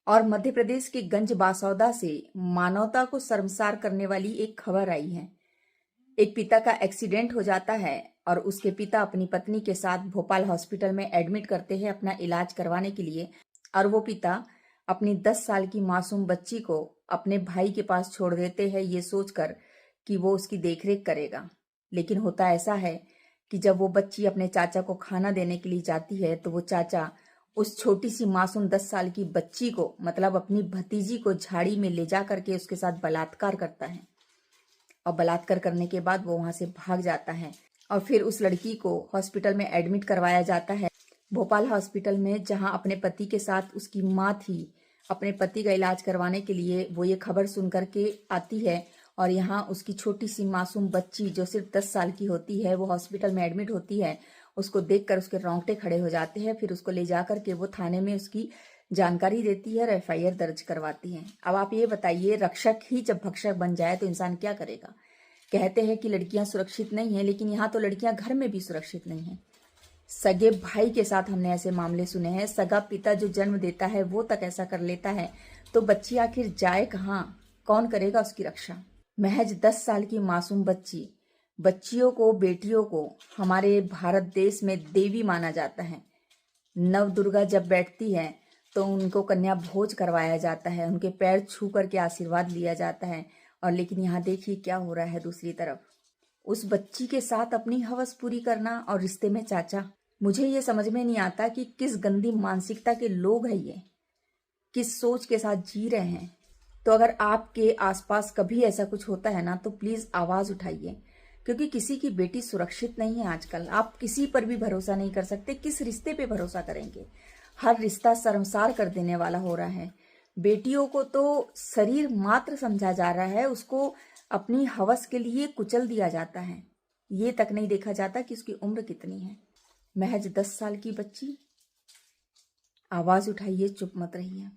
और मध्य प्रदेश के गंज बासौदा से मानवता को शर्मसार करने वाली एक खबर आई है। एक पिता का एक्सीडेंट हो जाता है और उसके पिता अपनी पत्नी के साथ भोपाल हॉस्पिटल में एडमिट करते हैं अपना इलाज करवाने के लिए। और वो पिता अपनी 10 साल की मासूम बच्ची को अपने भाई के पास छोड़ देते हैं, ये सोचकर कि वो उसकी देखरेख करेगा। लेकिन होता ऐसा है कि जब वो बच्ची अपने चाचा को खाना देने के लिए जाती है तो वो चाचा उस छोटी सी मासूम 10 साल की बच्ची को, मतलब अपनी भतीजी को, झाड़ी में ले जा करके उसके साथ बलात्कार करता है। और बलात्कार करने के बाद वो वहां से भाग जाता है और फिर उस लड़की को हॉस्पिटल में एडमिट करवाया जाता है, भोपाल हॉस्पिटल में, जहां अपने पति के साथ उसकी माँ थी। अपने पति का इलाज करवाने के लिए वो ये खबर सुन करके आती है और यहाँ उसकी छोटी सी मासूम बच्ची जो सिर्फ 10 साल की होती है वो हॉस्पिटल में एडमिट होती है। उसको देखकर उसके रोंगटे खड़े हो जाते हैं। फिर उसको ले जा करके वो थाने में उसकी जानकारी देती है और एफआईआर दर्ज करवाती है। अब आप ये बताइए, रक्षक ही जब भक्षक बन जाए तो इंसान क्या करेगा। कहते हैं कि लड़कियां सुरक्षित नहीं है, लेकिन यहाँ तो लड़कियां घर में भी सुरक्षित नहीं है। सगे भाई के साथ हमने ऐसे मामले सुने हैं। सगा पिता जो जन्म देता है वो तक ऐसा कर लेता है, तो बच्ची आखिर जाए कहाँ, कौन करेगा उसकी रक्षा। महज 10 साल की मासूम बच्ची, बच्चियों को, बेटियों को हमारे भारत देश में देवी माना जाता है। नव दुर्गा जब बैठती है तो उनको कन्या भोज करवाया जाता है, उनके पैर छू करके आशीर्वाद लिया जाता है। और लेकिन यहाँ देखिए क्या हो रहा है दूसरी तरफ, उस बच्ची के साथ अपनी हवस पूरी करना और रिश्ते में चाचा। मुझे ये समझ में नहीं आता कि किस गंदी मानसिकता के लोग हैं ये, किस सोच के साथ जी रहे हैं। तो अगर आपके आसपास कभी ऐसा कुछ होता है ना, तो प्लीज आवाज उठाइए, क्योंकि किसी की बेटी सुरक्षित नहीं है आजकल। आप किसी पर भी भरोसा नहीं कर सकते। किस रिश्ते पे भरोसा करेंगे। हर रिश्ता शर्मसार कर देने वाला हो रहा है। बेटियों को तो शरीर मात्र समझा जा रहा है, उसको अपनी हवस के लिए कुचल दिया जाता है। ये तक नहीं देखा जाता कि उसकी उम्र कितनी है। महज 10 साल की बच्ची। आवाज उठाइए, चुप मत रहिए।